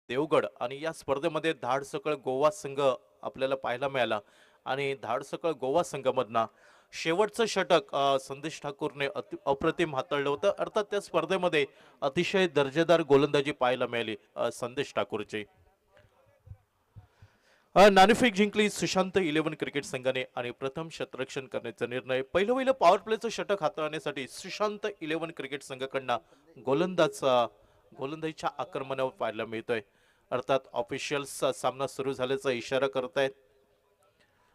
देवगड आणि या स्पर्धेमध्ये धाडसकळ गोवा संघ आपल्याला पाहायला मिळाला आणि धाडसकळ गोवा संघामधनं शेवटचं षटक संदेश ठाकूरने अप्रतिम हाताळलं होतं. अर्थात त्या स्पर्धेमध्ये अतिशय दर्जेदार गोलंदाजी पाहायला मिळाली संदेश ठाकूरची. नाणेफेक जिंकली सुशांत इलेव्हन क्रिकेट संघाने आणि प्रथम शतरक्षण करण्याचा निर्णय पहिलं पॉवर प्लेचं षटक हाताळण्यासाठी सुशांत इलेव्हन क्रिकेट संघाकडनं गोलंदाजीच्या आक्रमणावर पाहायला मिळतोय. अर्थात ऑफिशियल्स सामना सुरू झाल्याचा इशारा करतायत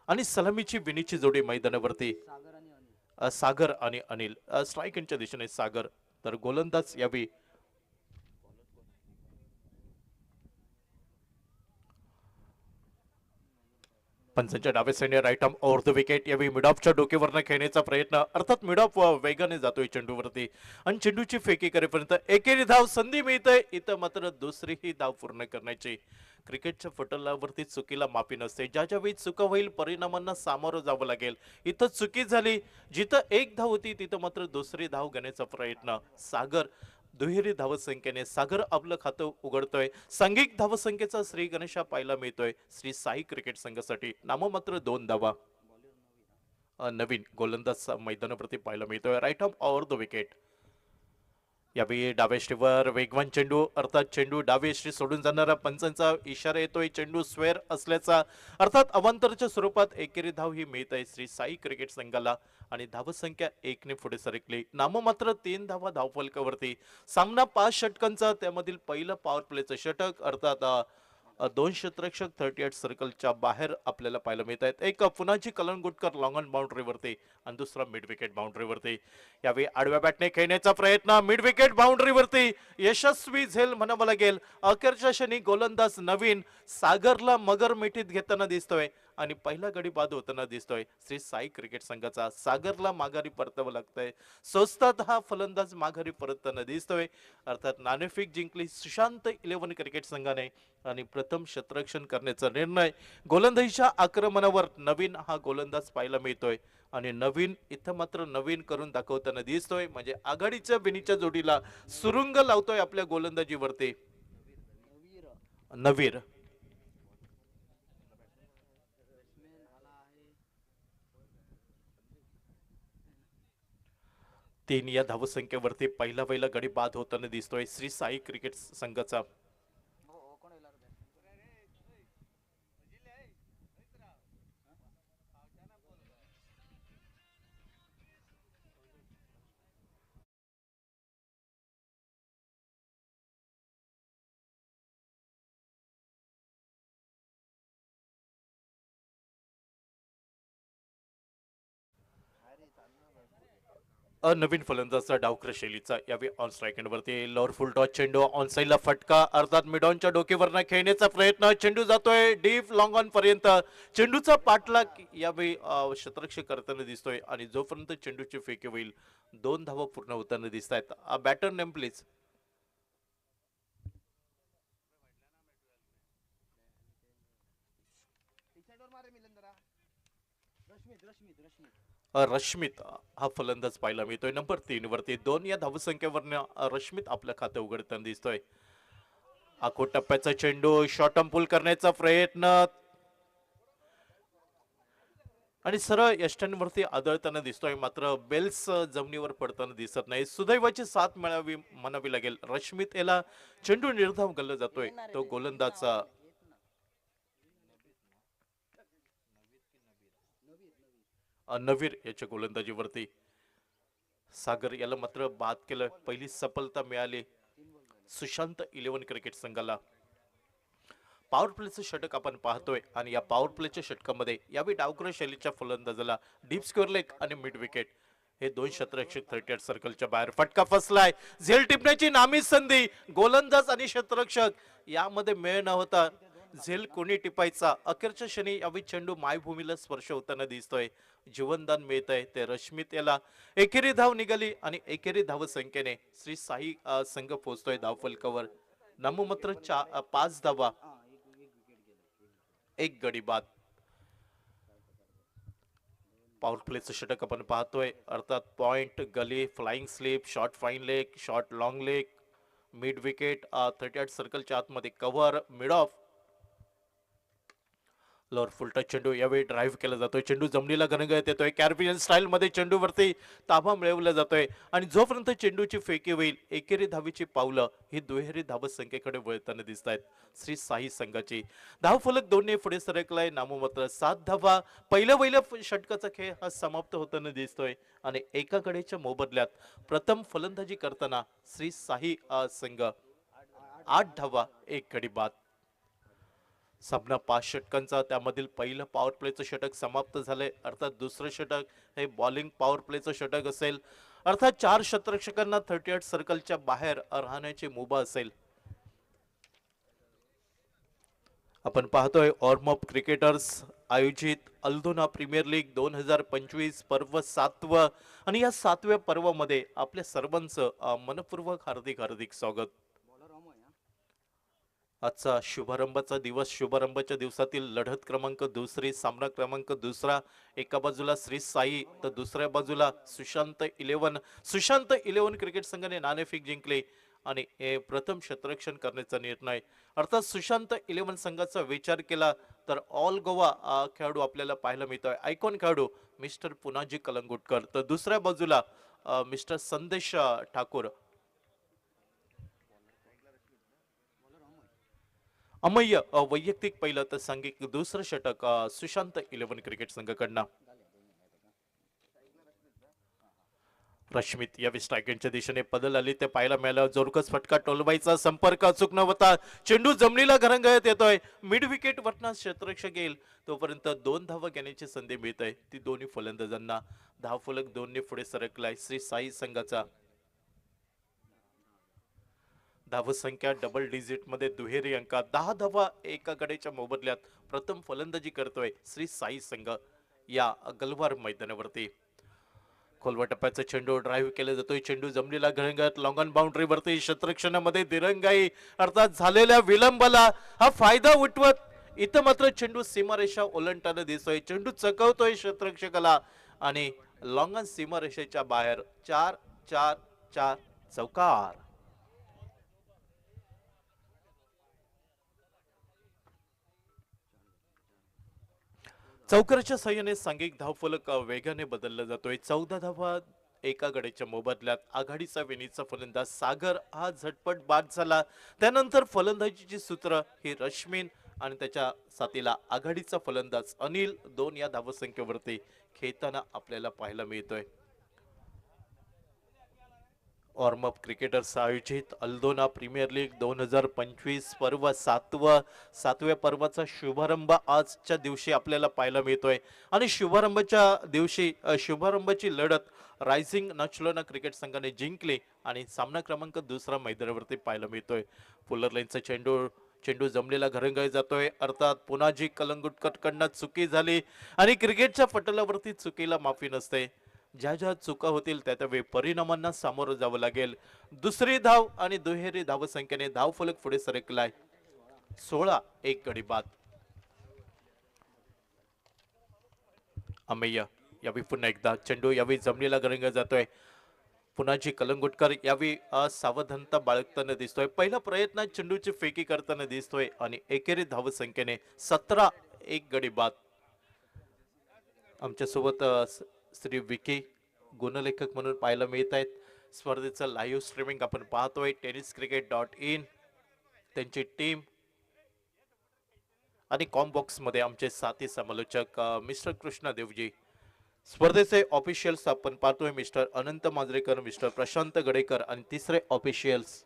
आणि सलामीची विनीची जोडी मैदानावरती सागर आणि अनिल स्ट्राईक यांच्या दिशेने सागर तर गोलंदाज यावी पंचांच्या डाव्या साईडने right arm over the wicket यावेळी मिडॉफच्या डोक्यावरनं खेळण्याचा प्रयत्न अर्थात मिडॉफ वेगाने जातोय चेंडूवरती आणि चेंडूची फेकी करेपर्यंत एकेरी धाव संधी मिळते इथं मात्र दुसरीही धाव पूर्ण करण्याची क्रिकेटच्या फटलावरती चुकीला माफी नसते ज्या वेळी चुका होईल परिणामांना सामोरं जावं लागेल इथं चुकी झाली जिथं एक धाव होती तिथं मात्र दुसरी धाव घेण्याचा प्रयत्न सागर दुहेरी धावसंख्येने सागर आपलं खातं उघडतोय सांघिक धावसंख्येचा श्री गणेशा पाहायला मिळतोय श्री साई क्रिकेट संघासाठी नाममात्र 2 धावा नवीन गोलंदाज मैदानावरती पाहायला मिळतोय right off over the wicket यावेळी डाव्या यष्टीवर वेगवान चेंडू अर्थात चेंडू डावी यष्टी सोडून जाणारा पंचांचा इशारा येतोय चेंडू स्क्वेअर असल्याचा अर्थात अवांतरच्या स्वरूपात एकेरी धाव ही मिळत आहे श्री साई क्रिकेट संघाला आणि धावसंख्या 1ने पुढे सरकली नाममात्र 3 धावा धावफलकावरती सामना 5 षटकांचा त्यामधील पहिलं पॉवर प्लेचं षटक अर्थात 2 क्षेत्ररक्षक 38 सर्कलच्या बाहेर आपल्याला पाहायला मिळत आहेत एक पुनाची कलंगुटकर लॉंग ऑन बाउंड्रीवरती आणि दुसरा मिड विकेट बाउंड्रीवरती यावेळी आडव्या बॅटने खेळण्याचा प्रयत्न मिड विकेट बाउंड्रीवरती यशस्वी झेल म्हणावं लागेल अखेरच्या क्षणी गोलंदाज नवीन सागरला मगर मिठीत घेताना दिसतोय आणि पहिला गडी बाद होताना दिसतोय श्री साई क्रिकेट संघाचा सागरला माघारी परतावं लागतंय स्वस्तात हा फलंदाज माघारी परतताना दिसतोय अर्थात नाणेफेक जिंकली सुशांत इलेव्हन क्रिकेट संघाने आणि प्रथम शतरक्षण करण्याचा निर्णय गोलंदाजीच्या आक्रमणावर नवीन हा गोलंदाज पाहायला मिळतोय आणि नवीन इथं मात्र नवीन करून दाखवताना दिसतोय म्हणजे आघाडीच्या बिनीच्या जोडीला सुरुंग लावतोय आपल्या गोलंदाजीवरती नवीर 3 या धावसंख्येवरती पहिला गडी बाद होताना दिसतोय श्री साई क्रिकेट संघाचा नवीन फलंदाजचा डावकर शैलीचा यावेळी ऑन स्ट्राईक वरती लोअर फुल टॉस चेंडू ऑन साईडला फटका अर्थात मिडॉनच्या डोकेवरनं खेळण्याचा प्रयत्न चेंडू जातोय डीप लॉंग ऑन पर्यंत चेंडूचा पाठलाग यावेळी शतरक्षक करताना दिसतोय आणि जोपर्यंत चेंडूची फेकी होईल 2 धावा पूर्ण होताना दिसत आहेत बॅटर नेम प्लीज रश्मित हा फलंदाज पाहायला मिळतोय नंबर 3 वरती 2 या धावसंख्येवरनं रश्मित आपलं खातं उघडताना दिसतोय आखो टप्प्याचा चेंडू शॉर्ट पूल करण्याचा प्रयत्न आणि सरळ यष्टांवरती आदळताना दिसतोय मात्र बेल्स जमिनीवर पडताना दिसत नाही सुदैवाची साथ मिळावी म्हणावी लागेल रश्मित याला चेंडू निर्धाव गल्ला जातोय तो गोलंदाज नवीर याच्या गोलंदाजीवरती सागर याला मात्र बाद केलं पहिली सफलता मिळाली सुशांत इलेव्हन क्रिकेट संघाला पॉवर प्लेचं षटक आपण पाहतोय आणि या पॉवर प्लेच्या षटकामध्ये यावेळी डावकर शैलीच्या फलंदाजाला डीप स्क्वेअर लेग आणि मिड विकेट हे 2 क्षेत्ररक्षक 38 सर्कलच्या बाहेर फटका फसलाय झेल टिपण्याची नामी संधी गोलंदाज आणि क्षेत्ररक्षक यामध्ये मेळ न होता झेल कोणी टिपायचा अखेरच्या क्षणी यावेळी चेंडू मायभूमीला स्पर्श होताना दिसतोय जीवनदान मिळत आहे ते रश्मित याला एकेरी धाव निघाली आणि एकेरी धाव संख्येने श्री साई संघ पोहोचतोय धाव फलकावर नाममात्र 5 धावा एक गडी बाद पॉवर प्लेचं षटक आपण पाहतोय अर्थात पॉइंट गली flying slip short fine leg short long leg mid wicket 38 सर्कलच्या आतमध्ये cover mid of lower full touch चेंडू यावेळी ड्राईव्ह केला जातोय. चेंडू जमिनीला घनघळत येतोय. कॅरिबियन स्टाईल मध्ये चेंडूवरती ताबा मिळवला जातोय आणि जोपर्यंत चेंडूची फेकी होईल एकेरी धावेची पावलं ही दुहेरी धावत संख्येकडे वळताना दिसत आहेत. श्री साई संघाची धाव फलक 2 पुढे सरकलाय. नाममात्र 7 धावा. पहिल्या षटकाचा खेळ हा समाप्त होताना दिसतोय आणि एकाकडेच्या मोबदल्यात प्रथम फलंदाजी करताना श्री साई संघ 8 धावा 1 गडी बाद. सामना 5 षटकांचा. त्यामधील पहिलं पॉवर प्लेचं षटक समाप्त झालंय. अर्थात दुसरं षटक हे बॉलिंग पॉवर प्लेचं षटक असेल. अर्थात 4 षटरक्षकांना 38 सर्कलच्या बाहेर राहण्याची मुभा असेल. आपण पाहतोय ऑर्मअप क्रिकेटर्स आयोजित अल्दोना प्रीमियर लीग 2025 पर्व 7वं आणि या 7व्या पर्वामध्ये आपल्या सर्वांचं मनपूर्वक हार्दिक स्वागत. आजचा शुभारंभाचा दिवस. शुभारंभाच्या दिवसातील लढत क्रमांक दुसरी. सामना क्रमांक दुसरा. एका बाजूला श्री साई तर दुसऱ्या बाजूला सुशांत 11 क्रिकेट संघाने नाणेफेक जिंकले आणि हे प्रथम क्षेत्ररक्षण करण्याचा निर्णय. अर्थात सुशांत 11 संघाचा विचार केला तर ऑल गोवा खेळाडू आपल्याला पाहायला मिळतोय. आयकॉन खेळाडू मिस्टर पुनाजी कलंगुटकर तर दुसऱ्या बाजूला मिस्टर संदेश ठाकूर. अमय्य वैयक्तिक पहिलं तर सांघिक दुसरं षटक सुशांत 11 क्रिकेट संघाकडनं. रश्मित या स्ट्रायकरच्या दिशेने बदल आली ते पाहायला मिळालं. जोरकस फटका टोलवायचा संपर्क अचूक न होता. चेंडू जमिनीला घरंगळत येतोय. मिड विकेट वरना क्षेत्ररक्षक येईल तोपर्यंत 2 धावा घेण्याची संधी मिळते. ती दोन्ही फलंदाजांना. धाव फलक 2 पुढे सरकलाय श्री साई संघाचा. धावसंख्या डबल डिजिट मध्ये दुहेरी अंकात 10 धावा एका गडेच्या मोबदल्यात प्रथम फलंदाजी करतोय श्री साई संघ या गलवार मैदानावरती. खोलवा टप्प्याचा चेंडू ड्राईव्ह केला जातोय. चेंडू जमिनीला घरंगळत लॉंग ऑन बाउंड्री वरती क्षेत्ररक्षणामध्ये दिरंगाई. अर्थात झालेल्या विलंबाला हा फायदा उठवत इथं मात्र चेंडू सीमारेषा ओलांडताना दिसतोय. चेंडू चकवतोय क्षेत्ररक्षकाला आणि लॉंग ऑन सीमारेषेच्या बाहेर. 4-4-4 चौकार. चौकाराच्या साह्याने सांघिक धावफलक वेगाने बदलला जातोय. 14 धावा एका गड्याच्या मोबदल्यात. आघाडीचा विनीचा फलंदाज सागर हा झटपट बाद झाला. त्यानंतर फलंदाजीची सूत्र ही रश्मीन आणि त्याच्या साथीला आघाडीचा फलंदाज अनिल 2 या धावसंख्येवरती खेळताना आपल्याला पाहायला मिळतोय. ऑर्मअप क्रिकेटर्स आयोजित अल्दोना प्रीमियर लीग 2025 पर्व 7व्या पर्वाचा शुभारंभ आजच्या दिवशी आपल्याला पाहायला मिळतोय आणि शुभारंभाच्या दिवशी शुभारंभाची लढत रायझिंग नचलोना क्रिकेट संघाने जिंकली आणि सामना क्रमांक दुसरा मैदानावरती पाहायला मिळतोय. फुलर लाईनचा चेंडू जमलेला घरंगळी जातोय. अर्थात पुनाजी कलंगुटकरकडनं चुकी झाली आणि क्रिकेटच्या पटलावरती चुकीला माफी नसते. ज्या चुका होतील त्या परिणामांना सामोरं जावं लागेल. दुसरी धाव आणि दुहेरी धावसंख्येने धाव फलक पुढे सरकलाय. 16-1 गडी बाद. अमेय यावेळी पुन्हा एकदा चेंडू यावेळी जमिनीला घरंगळत जातोय. पुनाजी कलंगुटकर यावेळी असावधानता बाळगताना दिसतोय. पहिला प्रयत्न चेंडूची फेकी करताना दिसतोय आणि एकेरी धावसंख्येने 17-1 गडी बाद. आमच्यासोबत श्री विकी गुणलेखक म्हणून पाहायला मिळत आहेत. स्पर्धेचं लाईव्ह स्ट्रीमिंग आपण पाहतोय tenniscricket.in त्यांची टीम आणि कॉमबॉक्स मध्ये आमचे साथी समालोचक मिस्टर कृष्णा देवजी. स्पर्धेचे ऑफिशियल्स आपण पाहतोय मिस्टर अनंत मांजरेकर, मिस्टर प्रशांत गडेकर आणि तिसरे ऑफिशियल्स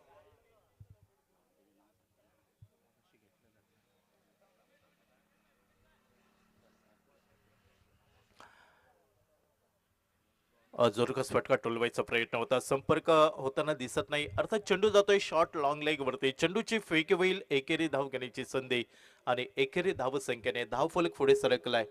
जोरकस फटका टोलवायचा प्रयत्न होता. संपर्क होताना दिसत नाही. अर्थात चेंडू जातोय शॉर्ट लॉंग लेग वरती. चेंडूची फेकी होईल. एकेरी धाव घेण्याची संधी आणि एकेरी धाव संख्येने धाव फलक पुढे सरकलाय.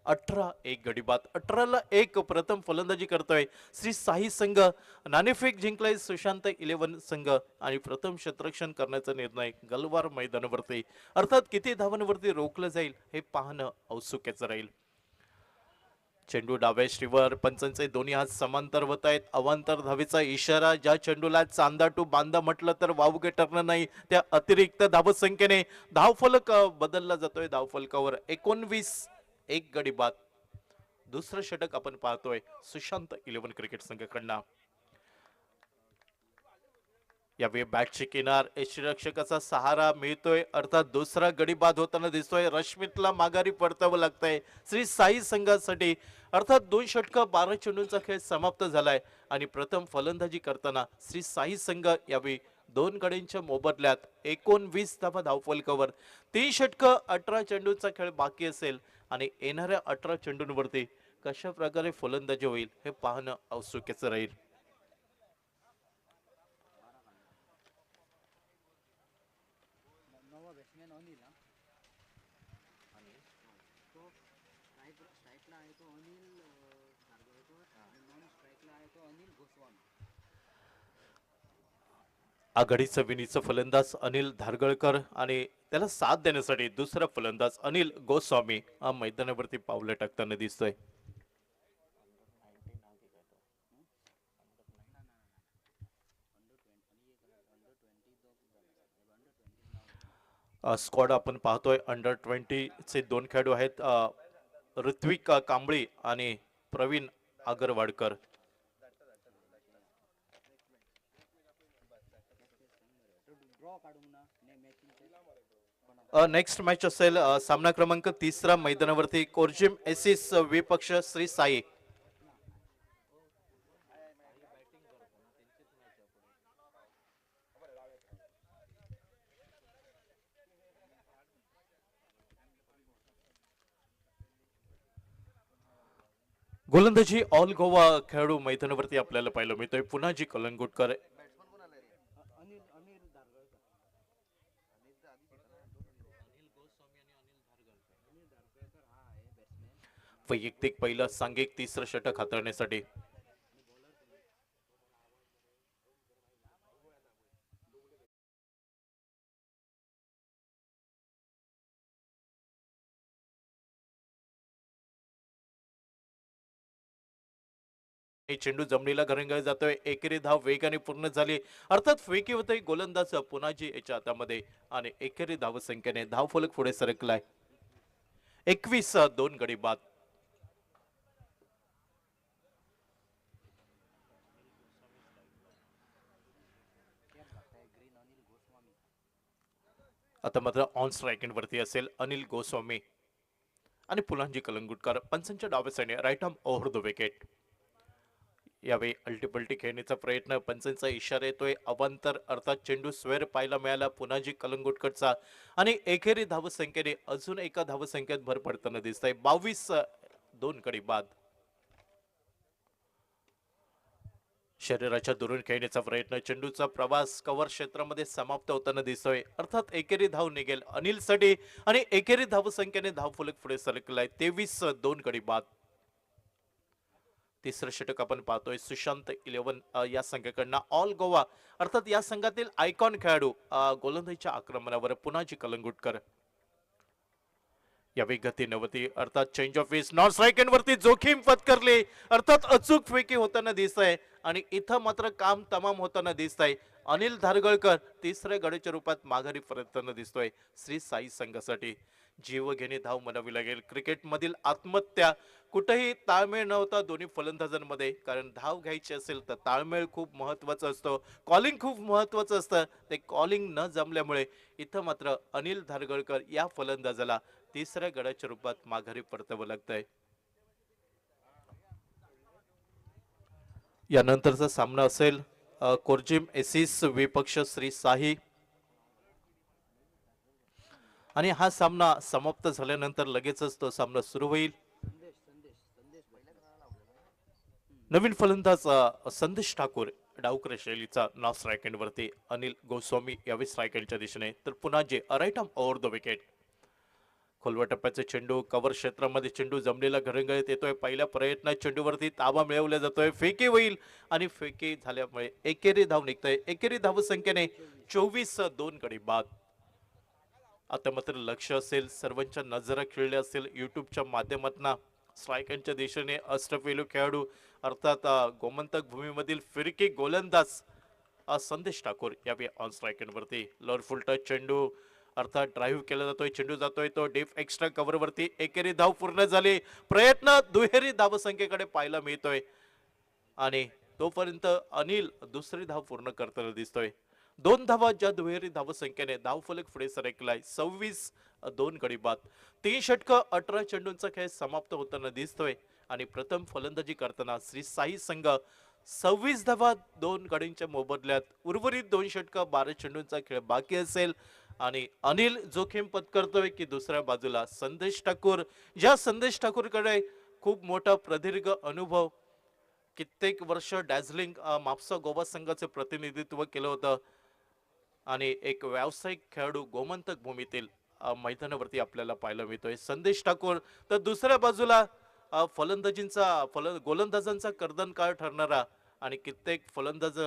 18-1 गडी बाद. 18-1 प्रथम फलंदाजी करतोय श्री साई संघ. नाणेफेक जिंकलाय सुशांत 11 संघ आणि प्रथम क्षेत्ररक्षण करण्याचा निर्णय गलवार मैदानावरती. अर्थात किती धावांवरती रोखलं जाईल हे पाहणं औत्सुक्याचं राहील. चेंडू डाव्या शीवर, पंचांचे दोन्ही हात समांतर होत आहेत. अवांतर धावेचा इशारा, ज्या चेंडूला चांदा टू बांधा म्हटलं तर वावगे ठरणं नाही. त्या अतिरिक्त धावसंख्येने धावफलक बदलला जातोय. धावफलकावर 19, एक गडी बाद. दुसरं षटक आपण पाहतोय सुशांत 11 क्रिकेट संघाकडनं. यावेळी बॅटची किनार यष्टीरक्षकाचा सहारा मिळतोय, अर्थात दुसरा गडी बाद होताना दिसतोय. रश्मीतला माघारी परतावं लागतंय श्री साई संघासाठी. अर्थात 2 षटकं 12 चेंडूंचा खेळ समाप्त झालाय आणि प्रथम फलंदाजी करताना श्री साई संघ यावेळी 2 गड्यांच्या मोबदल्यात 19 धावा धावफलकावर. 3 षटकं 18 चेंडूंचा खेळ बाकी असेल आणि येणाऱ्या 18 चेंडूंवरती कशा प्रकारे फलंदाजी होईल हे पाहणं औत्सुक्याचं राहील. आघाडीचं विनीचं फलंदाज अनिल धारगळकर आणि त्याला साथ देण्यासाठी दुसरा फलंदाज अनिल गोस्वामी मैदानावरती पावलं टाकताना दिसतोय. स्क्वॉड आपण पाहतोय अंडर 20 चे 2 खेळाडू आहेत, ऋत्विक कांबळी आणि प्रवीण आगरवाडकर. नेक्स्ट मॅच असेल सामना क्रमांक 3 मैदानावरती कोर्जिम एसिस विपक्ष श्री साई. गोलंदाजी ऑल गोवा खेळाडू मैदानावरती आपल्याला पाहायला मिळतोय. पुन्हाजी कलंगुटकर. वैयक्तिक पहिलं सांघिक 3रं षटक हाताळण्यासाठी. चेंडू जमिनीला घरंगळ जातोय. एकेरी धाव वेगाने पूर्ण झाली. अर्थात फेकी होतोय गोलंदाज पुनाजी याच्या हातामध्ये आणि एकेरी धाव संख्येने धावफलक पुढे सरकलाय. 21, 2 गडी बाद. आता मात्र ऑन स्ट्राइकिंग वरती असेल अनिल गोस्वामी आणि पुलांजी कलंगुटकर. पंचांच्या डाव्या साईडने right arm over the wicket. यावेळी अल्टीपल्टी खेळण्याचा प्रयत्न, पंचांचा इशारा येतोय. अवांतर अर्थात चेंडू स्वेर पाहायला मिळाला पुनाजी कलंगुटकरचा आणि एकेरी धावसंख्येने अजून एका धावसंख्येत भर पडताना दिसत आहे. 22, 2 गडी बाद. शरीराच्या दुरून खेळण्याचा प्रयत्न, चेंडूचा प्रवास कव्हर क्षेत्रामध्ये समाप्त होताना दिसतोय. अर्थात एकेरी धाव निघेल अनिल साठी आणि एकेरी धावसंख्येने धावफलक पुढे सरकलाय. 23, 2 गडी बाद. 3रं षटक आपण पाहतोय सुशांत 11 या संघाकडनं ऑल गोवा अर्थात या संघातील आयकॉन खेळाडू गोलंदाजीच्या आक्रमणावर पुनाजी कलंगुटकर. यावेळी गती नव्हती अर्थात change of pace, non strike वरती जोखीम पत्करली. अर्थात अचूक फेकी होताना दिसत आहे आणि इथं मात्र काम तमाम होताना दिसत आहे. अनिल धारगळकर 3ऱ्या गड्याच्या रूपात माघारी परतताना दिसतोय श्री साई संघासाठी. जीवघेणी धाव म्हणावी लागेल. क्रिकेटमधील आत्महत्या कुठेही ताळमेळ नव्हता दोन्ही फलंदाजांमध्ये, कारण धाव घ्यायची असेल तर ताळमेळ खूप महत्वाचा असतो, कॉलिंग खूप महत्वाचं असतं. ते कॉलिंग न जमल्यामुळे इथं मात्र अनिल धारगळकर या फलंदाजाला 3ऱ्या गडाच्या रूपात माघारी परतावं लागतंय. यानंतरचा सामना असेल कोर्जिम एसिस विपक्ष श्री साई आणि हा सामना समाप्त झाल्यानंतर लगेचच तो सामना सुरू होईल. नवीन फलंदाज संदेश ठाकूर डावकर शैलीचा नॉन स्ट्राइक वरती. अनिल गोस्वामी यावेळी स्ट्राइक एंडच्या दिशेने तर पुन्हा जे right arm over the wicket. खोलवा टप्प्याचे चेंडू कव्हर क्षेत्रामध्ये चेंडू जमलेला घरंगळत येतोय. पहिल्या प्रयत्नात चेंडूवरती ताबा मिळवला जातोय. फेकी होईल आणि फेकी झाल्यामुळे एकेरी धाव निघतोय. एकेरी धाव संख्येने 24, 2 गडी बाद. आता मात्र लक्ष असेल सर्वांच्या नजरा खिळल्या असेल युट्यूबच्या माध्यमातून स्ट्रायकांच्या दिशेने अष्टपैलू खेळाडू अर्थात गोमंतक भूमीमधील फिरकी गोलंदाज संदेश ठाकूर यावेळी ऑन स्ट्राईक वरती लॉर फुल टच चेंडू अर्थात ड्राईव्ह केला जातोय, चेंडू जातोय तो डीप एक्स्ट्रा कव्हर वरती, एकेरी धाव पूर्ण झाली, प्रयत्न दुहेरी धावसंख्येकडे पाहायला मिळतोय आणि तोपर्यंत अनिल दुसरी धाव पूर्ण करताना दिसतोय. 2 धावा ज्या दुहेरी धावसंख्येने धावफलक पुढे सरकलाय 26-2 गडी बाद. 3 षटक 18 चेंडूंचा खेळ समाप्त होताना दिसतोय आणि प्रथम फलंदाजी करताना श्री साई संघ 26 धावा 2 गडींच्या मोबदल्यात उर्वरित 2 षटक 12 चेंडूंचा खेळ बाकी असेल आणि अनिल जोखीम पत्करतोय की दुसऱ्या बाजूला संदेश ठाकूर, ज्या संदेश ठाकूरकडे खूप मोठा प्रदीर्घ अनुभव, कित्येक वर्ष डॅझलिंग मापसा गोवा संघाचे प्रतिनिधित्व केलं होतं आणि एक व्यावसायिक खेळाडू गोमंतक भूमीतील मैदानावरती आपल्याला पाहायला मिळतोय संदेश ठाकूर. तर दुसऱ्या बाजूला गोलंदाजांचा कर्दनकाळ ठरणारा आणि कित्येक फलंदाज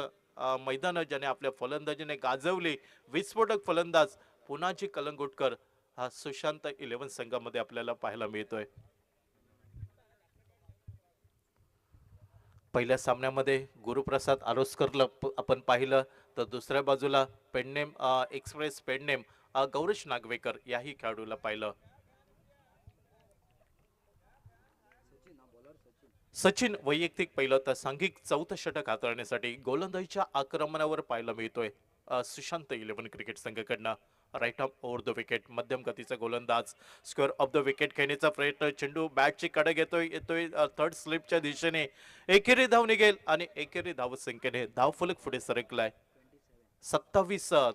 मैदान ज्याने आपल्या फलंदाजीने गाजवली, विस्फोटक फलंदाज पुनाजी कलंगुटकर हा सुशांत 11 संघामध्ये आपल्याला पाहायला मिळतोय. पहिल्या सामन्यामध्ये गुरुप्रसाद आरोस्करला आपण पाहिलं, तर दुसऱ्या बाजूला पेडनेम एक्सप्रेस पेडनेम गौरेश नागवेकर याही खेळाडूला पाहिलं. सचिन वैयक्तिक पहिलं तर सांघिक चौथं षटक हाताळण्यासाठी गोलंदाजीच्या आक्रमणावर पाहायला मिळतोय सुशांत 11 क्रिकेट संघाकडनं. Right arm over the wicket, मध्यम गतीचा गोलंदाज स्क्वेअर ऑफ द विकेट खेळण्याचा प्रयत्न, चेंडू बॅटची कडक येतोय थर्ड स्लिपच्या दिशेने, एकेरी धाव निघेल आणि एकेरी धाव संख्येने धावफलक पुढे सरकलाय 27.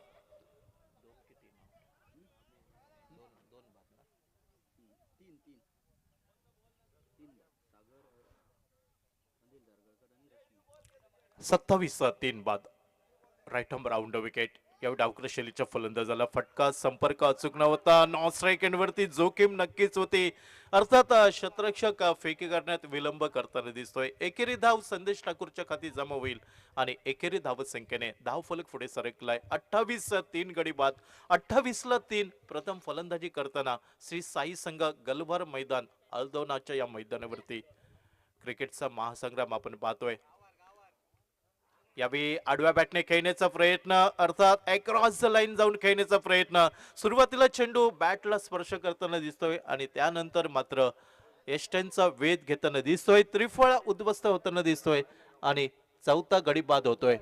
सत्तावीस 3 बाद. राईट आर्म राऊंड विकेट या डावकर शैलीच्या फलंदाजाला फटका संपर्क अचूक नव्हता. नॉन स्ट्राईक एंडवरती जोखीम नक्कीच होती. अर्थात क्षेत्ररक्षक फेकी करण्यात विलंब करताना दिसतोय. एकेरी धाव संदेश ठाकूरच्या खाती जमा होईल आणि एकेरी धाव संख्येने धाव फलक पुढे सरकलाय 28-3 गडी बाद. 28-3 प्रथम फलंदाजी करताना श्री साई संघ गलवार मैदान अल्दोनाच्या या मैदानावरती क्रिकेटचा महासंग्राम आपण पाहतोय. यावेळी आडव्या बॅटने खेळण्याचा प्रयत्न, अर्थात अक्रॉस द लाईन जाऊन खेळण्याचा प्रयत्न. सुरुवातीला चेंडू बॅटला स्पर्श करताना दिसतोय आणि त्यानंतर मात्र यष्ट्यांचा वेध घेताना दिसतोय, त्रिफळा उद्ध्वस्त होताना दिसतोय आणि चौथा गडी बाद होतोय.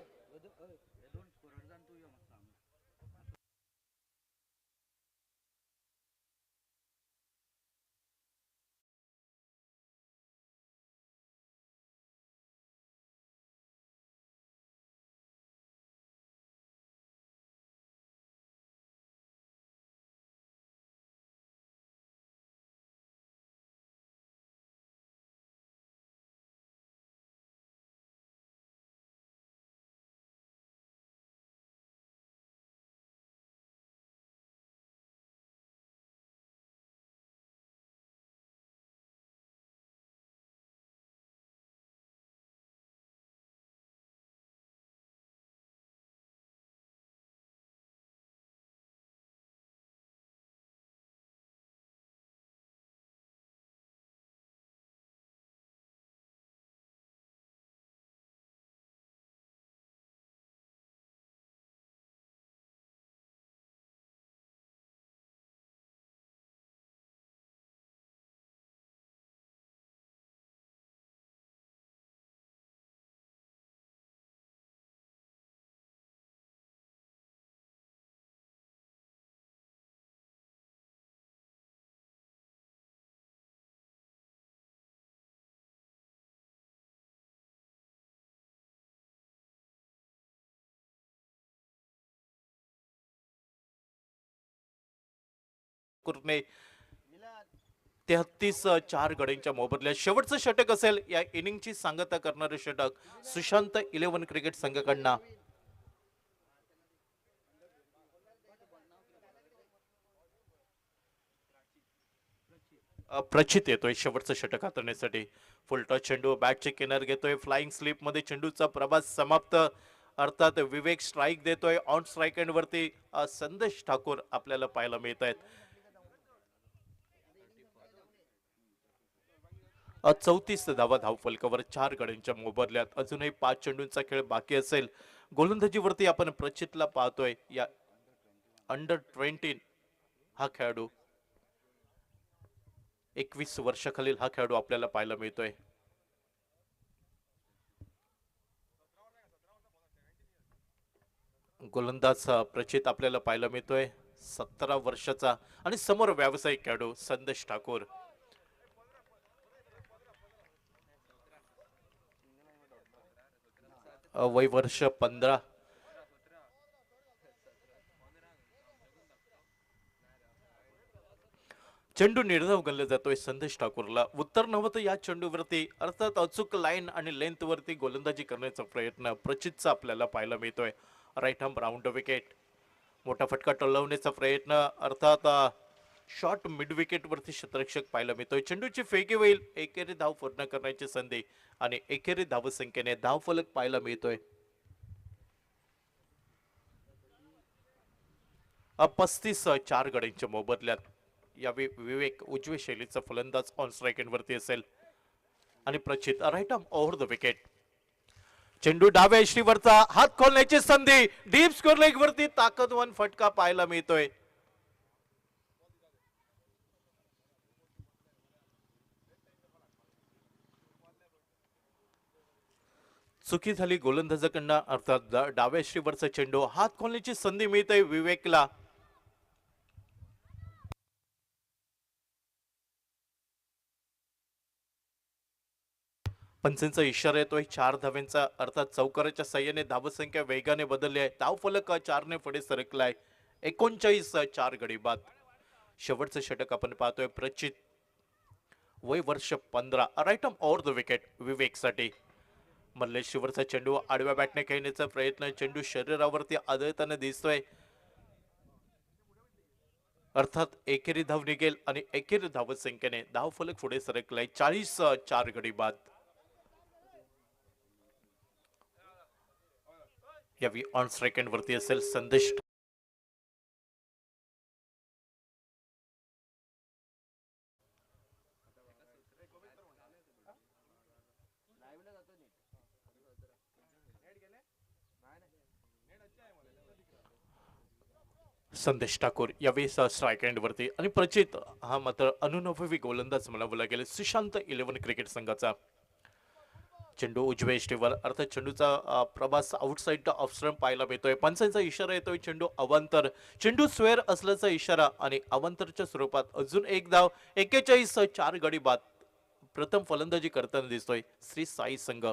कुरने 33-4 गड्यांच्या मोबदल्यात शेवटचं षटक असेल या इनिंगची सांगता करणारे षटक सुशांत 11 क्रिकेट संघाकडनं. प्रचित येतोय शेवटचं षटक हाताळण्यासाठी. फुलटॉस चेंडू बॅटची किनार घेतोय, फ्लाइंग स्लिप मध्ये चेंडूचा प्रवास समाप्त. अर्थात विवेक स्ट्राईक देतोय. ऑन स्ट्राईक एंड वरती संदेश ठाकूर आपल्याला पाहायला मिळत आहेत. 34 धावा धावफलकावर 4 गड्यांच्या मोबदल्यात अजूनही 5 चेंडूंचा खेळ बाकी असेल. गोलंदाजीवरती आपण प्रचितला पाहतोय या अंडर 20 हा खेळाडू 21 वर्षाखालील हा खेळाडू आपल्याला पाहायला मिळतोय. गोलंदाज प्रचित आपल्याला पाहायला मिळतोय 17 वर्षाचा आणि समोर व्यावसायिक खेळाडू संदेश ठाकूर. वय वर्ष 15. चेंडू निर्धाव गणला जातोय संदेश ठाकूरला. उत्तर नव्हतं या चेंडूवरती अर्थात अचूक लाईन आणि लेंथ वरती गोलंदाजी करण्याचा प्रयत्न प्रचितचा आपल्याला पाहायला मिळतोय. Right hand round wicket. मोठा फटका टोलवण्याचा प्रयत्न अर्थात शॉर्ट मिड विकेट वरती क्षेत्ररक्षक पाहायला मिळतोय. चेंडूची फेकी होईल. एकेरी धाव पूर्ण करण्याची संधी आणि एकेरी धावसंख्येने धावफलक पाहायला मिळतोय. 35 4 गड्यांच्या मोबदल्यात. यावेळी विवेक उजवे शैलीचा फलंदाज ऑन स्ट्राईक वरती असेल आणि Prachit right arm over the wicket. चेंडू डाव्या यष्टीवरचा हात खोलण्याची संधी. डीप स्कोर लेग वरती ताकदवान फटका पाहायला मिळतोय. चुकी झाली गोलंदाजाकडनं अर्थात डाव्या यष्टीवरचा चेंडू हात खोलण्याची संधी मिळते विवेकला. पंचांचा इशारा येतोय 4 धाव्यांचा अर्थात चौकाराच्या साह्याने धावसंख्या वेगाने बदलली आहे. धावफलक 4 ने पुढे सरकलाय. 39 4 गडी बाद. शेवटचं षटक आपण पाहतोय प्रचित. वय वर्ष 15. Right arm over the wicket विवेकसाठी. मल्लेश्वरचा चेंडू आडव्या बॅटने खेळण्याचा प्रयत्न. चेंडू शरीरावरती आदळताना दिसतोय. अर्थात एकेरी धाव निघेल आणि एकेरी धावसंख्येने धावफलक पुढे सरकलाय. 40 4 गडी बाद. यावी ऑन स्ट्राईक वरती असेल संदेश. संदेश ठाकूर यावेळी स्ट्राईक एंड वरती आणि प्रचित हा मात्र अनुभवी गोलंदाज म्हणावं लागेल सुशांत 11 क्रिकेट संघाचा. चेंडू उजव्या इष्टीवर अर्थात चेंडूचा प्रवास आउटसाइड ऑफ स्टंप पाहायला मिळतोय. पंचांचा इशारा येतोय चेंडू अवांतर. चेंडू स्क्वेअर असल्याचा इशारा आणि अवांतरच्या स्वरूपात अजून एक धाव. 41 4 गडी बाद. प्रथम फलंदाजी करताना दिसतोय श्री साई संघ.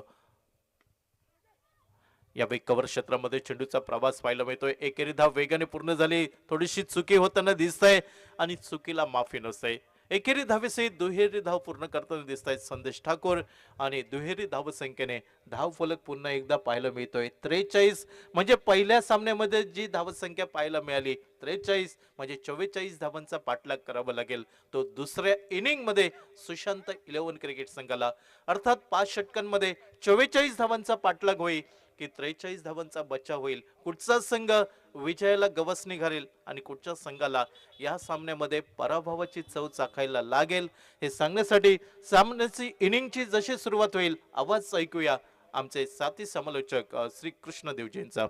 यावेळी कव्हर क्षेत्रामध्ये चेंडूचा प्रवास पाहायला मिळतोय. एकेरी धाव वेगाने पूर्ण झाली. थोडीशी चुकी होताना दिसतंय आणि चुकीला माफी नसते. एकेरी धावेसहित दुहेरी धाव पूर्ण करताना दिसत आहेत संदेश ठाकूर आणि दुहेरी धाव संख्येने धाव फलक पुन्हा एकदा पाहायला मिळतोय 43. म्हणजे पहिल्या सामन्यामध्ये जी धावसंख्या पाहायला मिळाली 43 म्हणजे 44 धावांचा पाठलाग करावा लागेल तो दुसऱ्या इनिंग मध्ये सुशांत 11 क्रिकेट संघाला. अर्थात 5 षटकांमध्ये 44 धावांचा पाठलाग होईल की 43 धावांचा बचाव होईल. कुठचा संघ विजयाला गवसणी घालेल आणि कुठच्या संघाला या सामन्यामध्ये पराभवाची चव चाखायला लागेल हे सांगण्यासाठी सामन्याची इनिंगची जशी सुरुवात होईल आवाज ऐकूया आमचे साथी समालोचक श्री कृष्णदेवजींचा.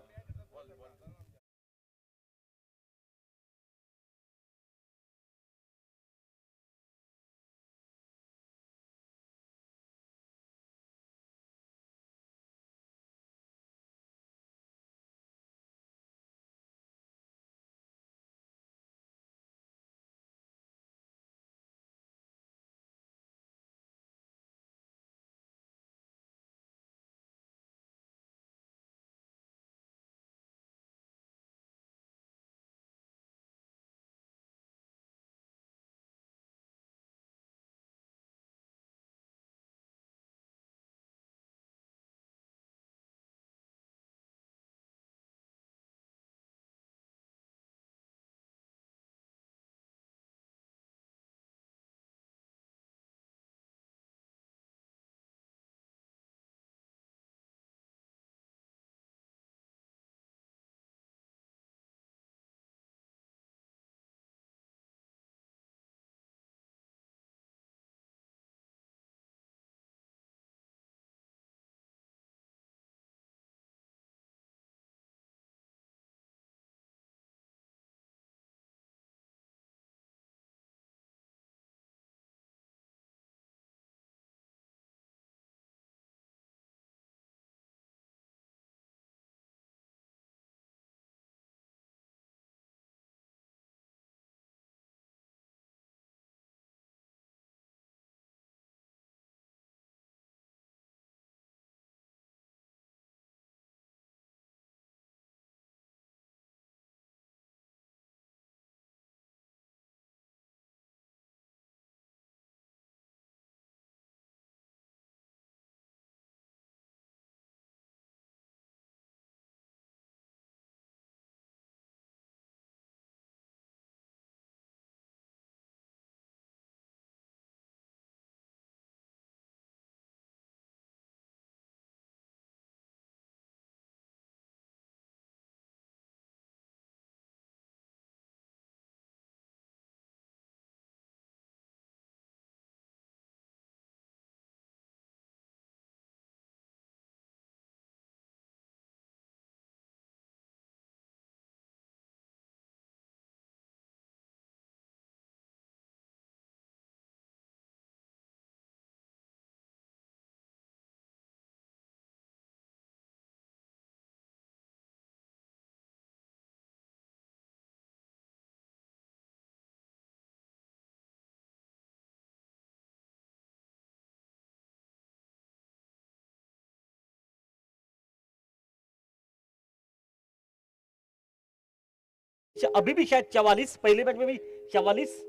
अभी भी शायद 44, पहले मैच में भी 44।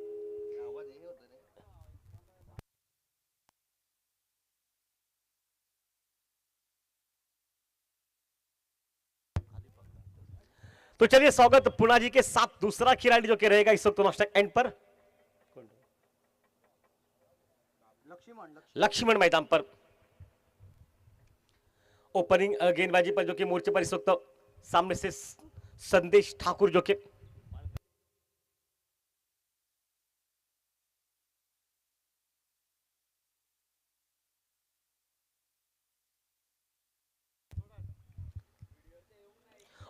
तो चलिए स्वागत पुना जी के साथ दूसरा खिलाड़ी जो कि रहेगा इस वक्त नाश्ता एंड पर लक्ष्मण मैदान पर ओपनिंग गेंदबाजी पर जो कि मोर्चे पर इस वक्त सामने से संदेश ठाकुर जो कि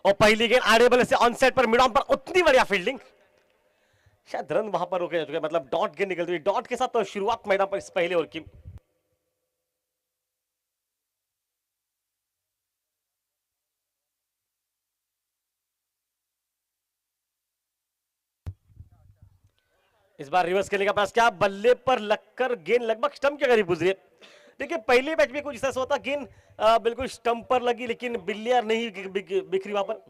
और पहली गेंद आड़े बल्ले से ऑनसेट पर मिड ऑन पर उतनी बढ़िया फील्डिंग, शायद रन वहां पर रोके जा चुके हैं, मतलब डॉट गेंद निकलती हुई डॉट के साथ तो शुरुआत मैदान पर इस पहले ओवर की। इस बार रिवर्स खेलने का प्रयास क्या, बल्ले पर लगकर गेंद लगभग स्टंप के करीब गुजरी। देखिए पहले मैच में कुछ ऐसा होता, गेंद बिल्कुल स्टंप पर लगी लेकिन बिल्लियां नहीं बिखरी वहां पर।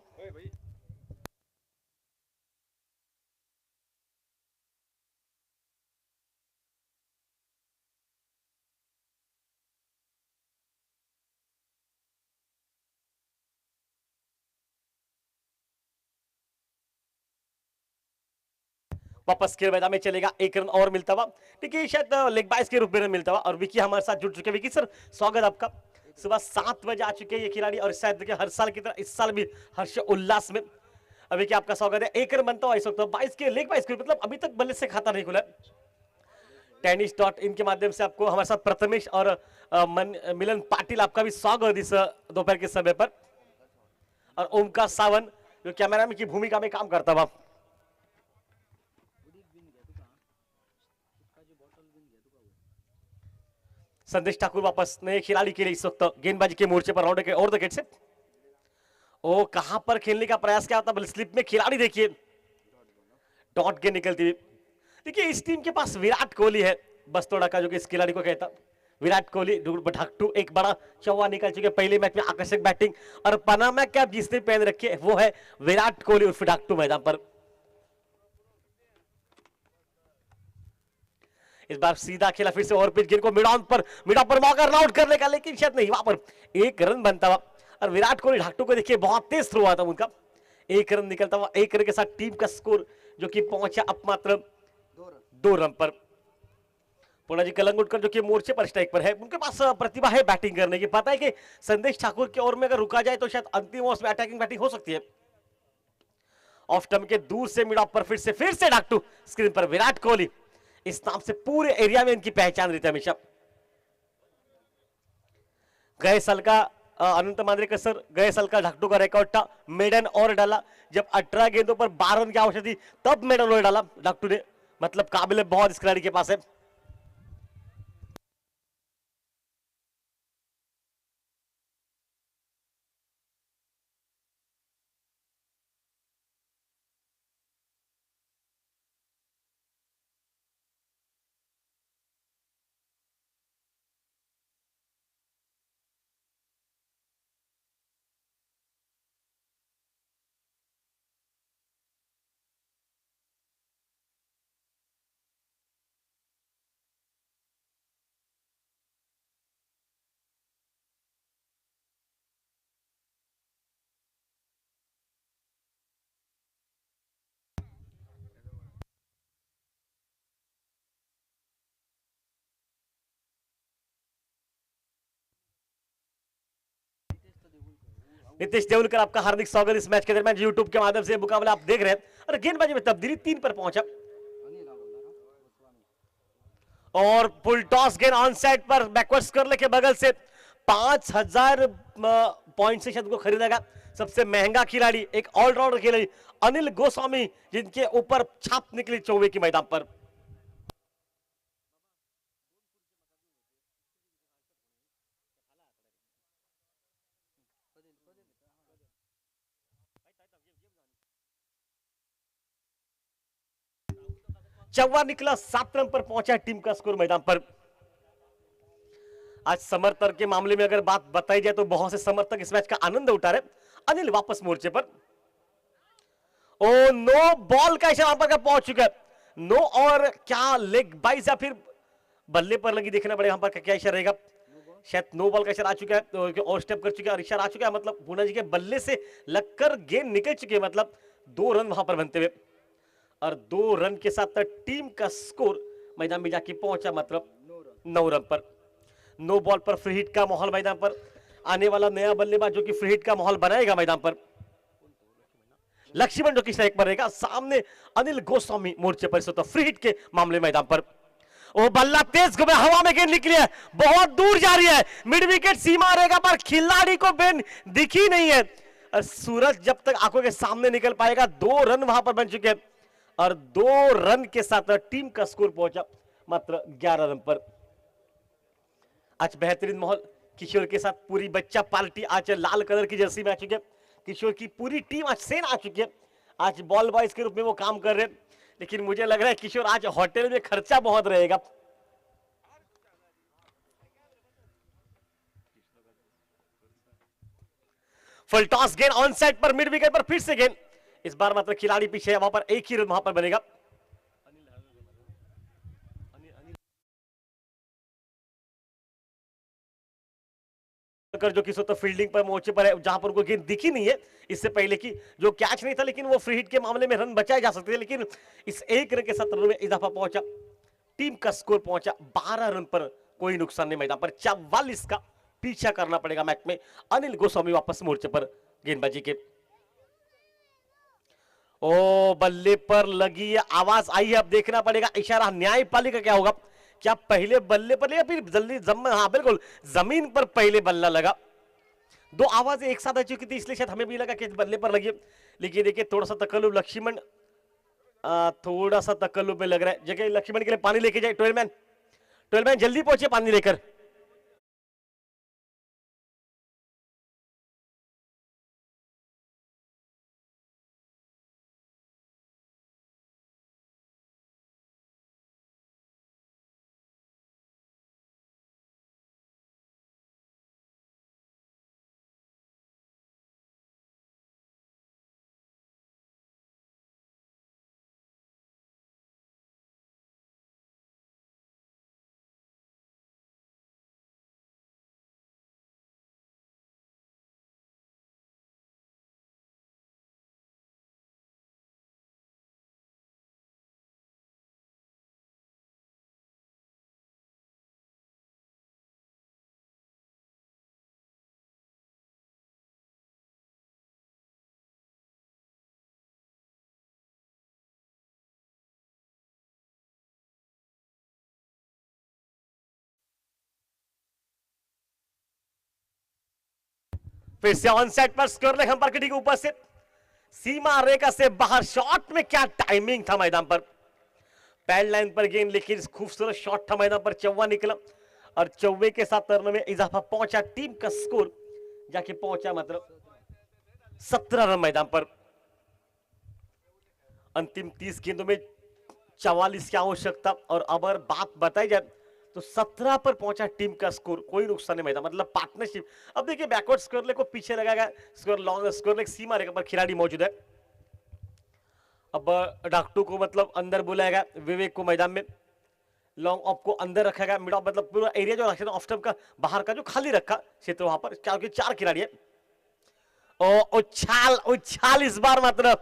वापस खेल मैदान में चलेगा, एक रन और मिलता हुआ, देखिए शायद लेग बाइस के रूप में रन मिलता हुआ। और विकी हमारे साथ जुड़ चुके हैं। विकी सर स्वागत आपका, सुबह 7 बजे आ चुके हैं ये खिलाड़ी और शायद देखिए हर साल की तरह इस साल भी हर्ष उल्लास में। अभी क्या आपका स्वागत है, एक रन बनता हुआ इस वक्त 22 के लेग बाइस के, मतलब अभी तक बल्ले से खाता नहीं खुला। टेनिस डॉट इन के माध्यम से आपको हमारे साथ प्रथमेश और मिलन पाटिल, आपका भी स्वागत इस दोपहर के समय पर। और ओमकार सावन जो कैमरामैन की भूमिका में काम करता हुआ। संदेश ठाकुर वापस नए खिलाड़ी के लिए इस वक्त गेंदबाजी के मोर्चे पर राउंड के और विकेट से। ओ कहां पर खेलने का प्रयास क्या होता, स्लिप में खिलाड़ी देखिए डॉट गेंद निकलती हुई। देखिए इस टीम के पास विराट कोहली है बस थोड़ा का, जो कि इस खिलाड़ी को कहता विराट कोहली ढकटू एक बड़ा चौवा निकल चुके पहले मैच में, आकर्षक बैटिंग और पनामा कैप जिसने पहन रखी है वो है विराट कोहली उर्फ ढकटू मैदान पर। इस बार सीधा खेला फिर से और पिच गेंद को मिड ऑन पर मौका रन आउट करने का, लेकिन शायद नहीं, वहां पर एक रन बनता हुआ। और विराट कोहली ढाकटू को देखिए बहुत तेज थ्रो आता उनका, एक रन निकलता हुआ, एक रन के साथ टीम का स्कोर जो कि पहुंचा अब मात्र 2 रन पर। पुना जी कलंगुटकर जो कि मोर्चे पर स्ट्राइक पर है, उनके पास प्रतिभा है बैटिंग करने की, पता है कि संदेश ठाकुर की ओर में अगर रुका जाए तो शायद अंतिम ओवर में अटैकिंग बैटिंग हो सकती है। ऑफ टर्म के दूर से मिड ऑफ पर फिर से ढाकटू स्क्रीन पर विराट कोहली, इस नाम से पूरे एरिया में इनकी पहचान रहती है हमेशा। गए साल का अनंत मांद्रेकर सर, गए साल का ढाकटू का रिकॉर्ड था मेडन और डाला, जब 18 गेंदों पर 12 रन की आवश्यकता थी तब मेडन और डाला ढाकटू ने, मतलब काबिल बहुत इस खिलाड़ी के पास है। नितेश देवलकर आपका हार्दिक स्वागत इस मैच के दरमियान यूट्यूब के माध्यम से मुकाबला आप देख रहे हैं। और गेंदबाजी में तब्दीली 3 पर पहुंचा और फुल टॉस गेंद ऑन साइड पर बैकवर्ड्स करने के बगल से 5000 पॉइंट से शायद को खरीदा गया सबसे महंगा खिलाड़ी, एक ऑलराउंडर खिलाड़ी अनिल गोस्वामी, जिनके ऊपर छाप निकली चौवे की मैदान पर। चौवा निकला, 7 रन पर पहुंचा टीम का स्कोर मैदान पर। आज समर्थक के मामले में अगर बात बताई जाए तो बहुत से समर्थक इस मैच का आनंद उठा रहे। अनिल वापस मोर्चे पर ओ नो, बॉल का इशारा पर पहुंच चुका है। नो, और क्या लेग बाइस या फिर बल्ले पर लगी, देखना पड़ेगा यहाँ पर क्या इशारा रहेगा। शायद नो बॉल का इशारा आ चुका है, तो और स्टेप कर चुका है और इशारा आ चुका है, मतलब पूना जी के बल्ले से लगकर गेंद निकल चुकी है, मतलब 2 रन वहां पर बनते हुए, और 2 रन के साथ टीम का स्कोर मैदान में जाके पहुंचा, मतलब 9 रन पर। नो बॉल पर फ्री हिट का माहौल मैदान पर, आने वाला नया बल्लेबाज जो कि फ्री हिट का माहौल बनाएगा मैदान पर, लक्ष्मण जो कि स्ट्राइक पर रहेगा, सामने अनिल गोस्वामी मोर्चे पर, तो फ्री हिट के मामले मैदान पर। वो बल्ला तेज घूमे, हवा में गेंद निकली है, बहुत दूर जा रही है, मिड विकेट सीमा रहेगा, पर खिलाड़ी को गेंद दिखी नहीं है। और सूरज जब तक आंखों के सामने निकल पाएगा, 2 रन वहां पर बन चुके हैं, और 2 रन के साथ टीम का स्कोर पहुंचा मात्र 11 रन पर। आज बेहतरीन माहौल, किशोर के साथ पूरी बच्चा पार्टी आज लाल कलर की जर्सी में आ चुकी है, किशोर की पूरी टीम आज सेन आ चुकी है, आज बॉल बॉयज के रूप में वो काम कर रहे हैं, लेकिन मुझे लग रहा है किशोर आज होटल में खर्चा बहुत रहेगा। फुल टॉस गेंद ऑन साइड पर, मिड विकेट पर फिर से गेंद, इस बार मात्र खिलाड़ी पीछे है, वहां पर एक ही रन वहां पर बनेगा। जो कि तो फील्डिंग पर मोर्चे पर है, जहां पर उनको गेंद दिखी नहीं है इससे पहले की, जो कैच नहीं था, लेकिन वो फ्री हिट के मामले में रन बचाए जा सकते थे, लेकिन इस एक रन के 7 रन में इजाफा पहुंचा, टीम का स्कोर पहुंचा 12 रन पर, कोई नुकसान नहीं मैदान पर, 44 का पीछा करना पड़ेगा मैच में। अनिल गोस्वामी वापस मोर्चे पर गेंदबाजी के। ओ बल्ले पर लगी आवाज आई है, अब देखना पड़ेगा इशारा न्यायपालिका क्या होगा, क्या पहले बल्ले पर या फिर जल्दी हाँ बिल्कुल जमीन पर पहले बल्ला लगा। 2 आवाजें एक साथ आ चुकी थी, इसलिए शायद हमें भी लगा कि बल्ले पर लगी, लेकिन देखिए थोड़ा सा तकल्लुफ लक्ष्मण, थोड़ा सा तकल्लुफ में लग रहा है, जगह लक्ष्मण के लिए पानी लेके जाए, 12 मैन जल्दी पहुंचे पानी लेकर। फिर से ऑन साइड पर स्कोर लेग अंपायर के ऊपर से सीमा रेखा से बाहर, शॉट में क्या टाइमिंग था मैदान पर, पैड लाइन पर गेंद, लेकिन खूबसूरत शॉट था मैदान पर, चौवा निकला, और चौवे के साथ रन में इजाफा पहुंचा, टीम का स्कोर जाके पहुंचा मतलब 17 रन मैदान पर। अंतिम 30 गेंदों में 44 की आवश्यकता, और अगर बात बताई जाए तो 17 पर पहुंचा टीम का स्कोर, कोई नुकसान नहीं मैदान, मतलब पार्टनरशिप। अब देखिए बैकवर्ड स्कोर लेग को पीछे लगाएगा, स्कोर लॉन्ग स्कोर लेग सीमा रेखा पर खिलाड़ी मौजूद है। अब डाक्टू को मतलब अंदर बुलाएगा, विवेक को मैदान में, लॉन्ग ऑफ को अंदर रखेगा, मिड ऑफ मतलब पूरा एरिया जो रखा ऑफ स्टंप का बाहर का जो खाली रखा क्षेत्र वहां पर, क्योंकि 4 खिलाड़ी है। उछाल उछाल इस बार मात्र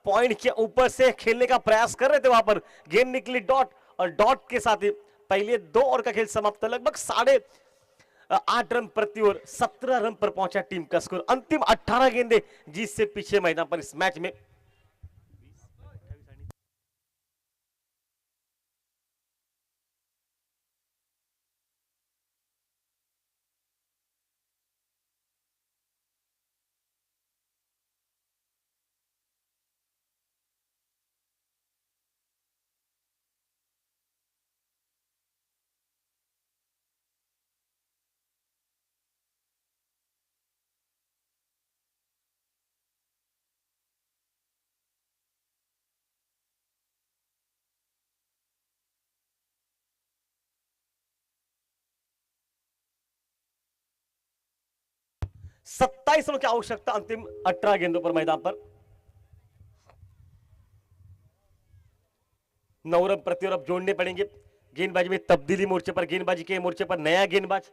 पॉइंट के ऊपर से खेलने का प्रयास कर रहे थे, वहां पर गेंद निकली डॉट, और डॉट के साथ ही पहले 2 ओवर का खेल समाप्त, लगभग 8.5 रन प्रति ओवर, 17 रन पर पहुंचा टीम का स्कोर। अंतिम 18 गेंदे जिससे पीछे मैदान पर इस मैच में। सत्ताईस रनों की आवश्यकता अंतिम 18 गेंदों पर मैदान पर। नवरम प्रत्युरम जोड़ने पड़ेंगे। गेंदबाजी में तब्दीली मोर्चे पर, गेंदबाजी के मोर्चे पर नया गेंदबाज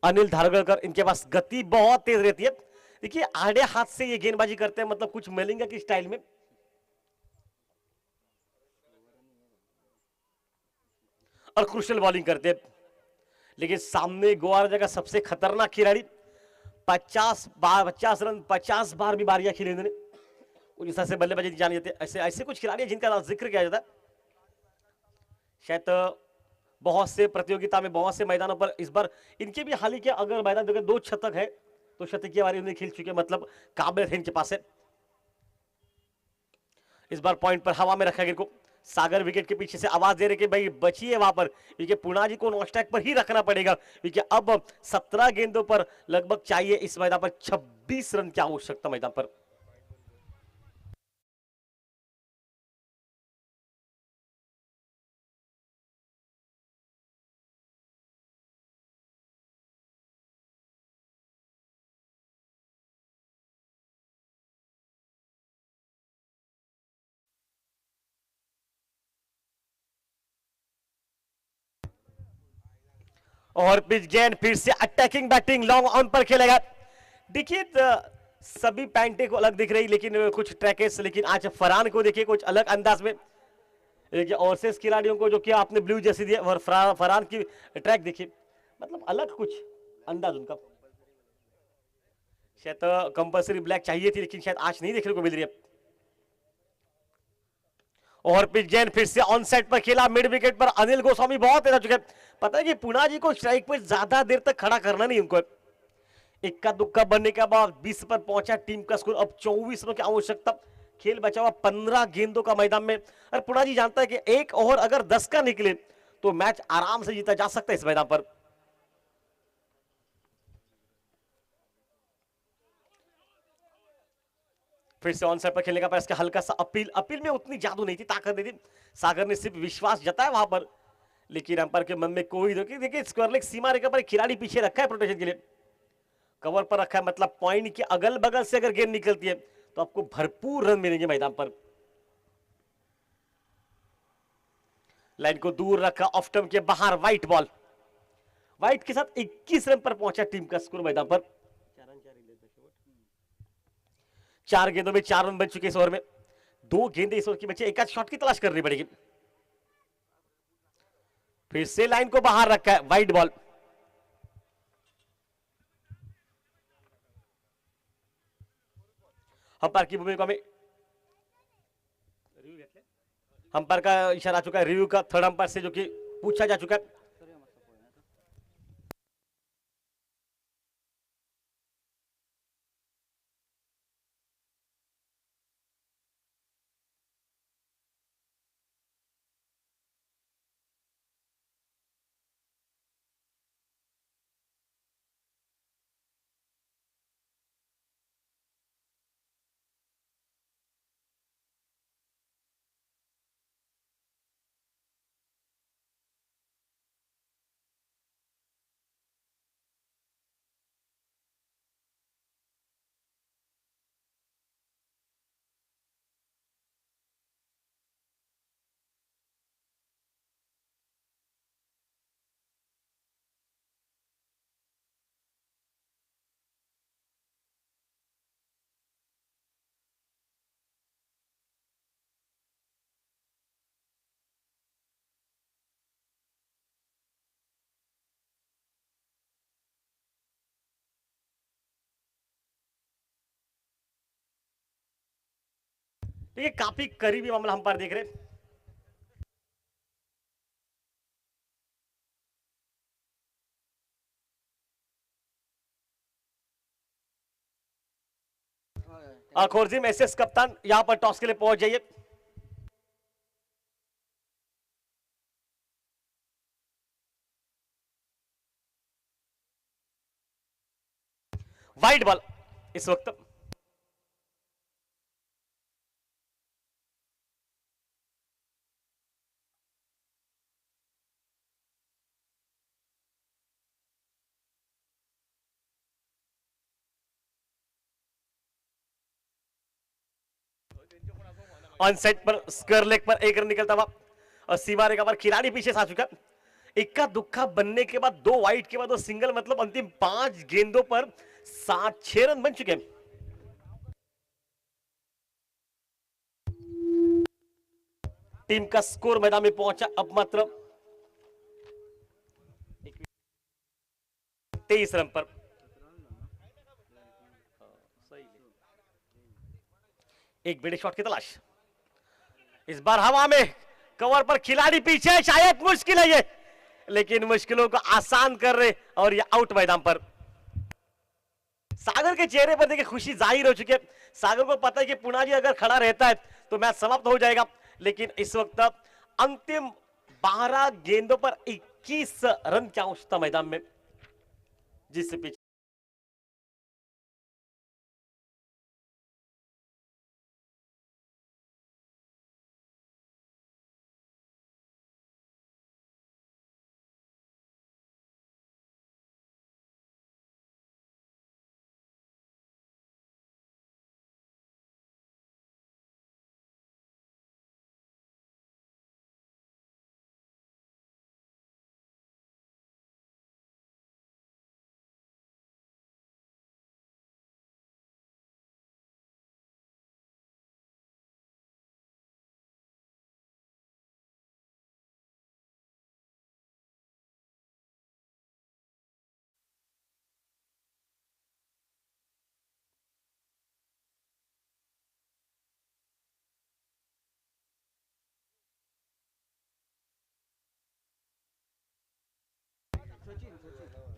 अनिल धारगड़कर, इनके पास गति बहुत तेज रहती है। देखिए आड़े हाथ से ये गेंदबाजी करते हैं, मतलब कुछ मलिंगा की स्टाइल में। और क्रुशियल बॉलिंग करते हैं। लेकिन सामने गोवा का सबसे खतरनाक खिलाड़ी, 50 बार भी बारियां खेली इन्होंने। कुछ इस तरह से बल्लेबाजी नहीं जानी जाती। ऐसे ऐसे कुछ खिलाड़ी हैं जिनका जिक्र किया जाता है। शायद बहुत से प्रतियोगिता में, बहुत से मैदानों पर इस बार इनके भी हाल ही के अगर मैदान देखो 2 शतक है, तो शतकीय बारी उन्हें खेल चुके, मतलब काबिलियत है इनके पास है। इस बार पॉइंट पर हवा में रखा गिर को। सागर विकेट के पीछे से आवाज दे रहे कि भाई बचिए वहां पर, क्योंकि पुना जी को नॉस्टैक पर ही रखना पड़ेगा, क्योंकि अब 17 गेंदों पर लगभग चाहिए इस मैदान पर 26 रन की आवश्यकता मैदान पर। और पिच गेंद फिर से अटैकिंग बैटिंग लॉन्ग ऑन पर खेलेगा। देखिए सभी पैंटे को अलग दिख रही, लेकिन कुछ ट्रैकेस, लेकिन आज फरहान को देखिए कुछ अलग अंदाज में। और से खिलाड़ियों को जो कि आपने ब्लू जैसी दी और फरहान की ट्रैक देखिए, मतलब अलग कुछ अंदाज उनका। शायद कंपल्सरी ब्लैक चाहिए थी, लेकिन शायद आज नहीं देखने को मिल रही है। और पिच गेंद फिर से ऑन साइड पर खेला, मिड विकेट पर अनिल गोस्वामी बहुत तेज आ चुके हैं। पता है कि पुना जी को स्ट्राइक पर ज्यादा देर तक खड़ा करना नहीं उनको। इक्का दुक्का बनने के बाद 20 पर पहुंचा टीम का स्कोर, अब 24 रनों की आवश्यकता। खेल बचा हुआ 15 गेंदों का मैदान में। और पुना जी जानता है कि एक ओवर अगर 10 का निकले तो मैच आराम से जीता जा सकता है इस मैदान पर। फिर से ऑन साइड पर खेलने का प्रयास, हल्का सा अपील, अपील में उतनी जादू नहीं थी, ताकत नहीं थी। सागर ने सिर्फ विश्वास जताया वहां पर, लेकिन अंपायर के मन में कोई देखिए स्क्वायर लेग सीमा रेखा पर खिलाड़ी पीछे रखा है प्रोटेक्शन के लिए, कवर पर रखा है, मतलब पॉइंट के अगल बगल से अगर गेंद निकलती है तो आपको भरपूर रन मिलेंगे मैदान पर। लाइन को दूर रखा, ऑफ स्टंप के बाहर, वाइट बॉल। वाइट के साथ 21 रन पर पहुंचा टीम का स्कोर मैदान पर। 4 गेंदों में 4 रन बन चुके इस ओवर में। 2 गेंदे इस ओवर की बचे, एक आध शॉट की तलाश करनी पड़ेगी। फिर से लाइन को बाहर रखा है, वाइट बॉल। अंपायर की भूमिका में अंपायर का इशारा आ चुका है, रिव्यू का थर्ड अंपायर से, जो कि पूछा जा चुका है। ये काफी करीबी मामला अंपायर देख रहे हैं। खोरजिम एसएस कप्तान यहां पर टॉस के लिए पहुंच जाइए। वाइट बॉल इस वक्त। ऑन सेट पर स्क्वायर लेग पर एक रन निकलता हुआ और सीमा रेखा पर खिलाड़ी पीछे आ चुका। इक्का दुक्का बनने के बाद 2 वाइड के बाद 2 सिंगल, मतलब अंतिम 5 गेंदों पर 6 रन बन चुके हैं। टीम का स्कोर मैदान में पहुंचा अब मात्र 23 रन पर। एक बड़े शॉट की तलाश, इस बार हवा में कवर पर खिलाड़ी पीछे, शायद मुश्किल है ये, लेकिन मुश्किलों को आसान कर रहे और ये आउट मैदान पर। सागर के चेहरे पर देखिए खुशी जाहिर हो चुकी है। सागर को पता है कि पुनाजी अगर खड़ा रहता है तो मैच समाप्त हो जाएगा, लेकिन इस वक्त अंतिम 12 गेंदों पर 21 रन की आवश्यकता मैदान में, जिससे पीछे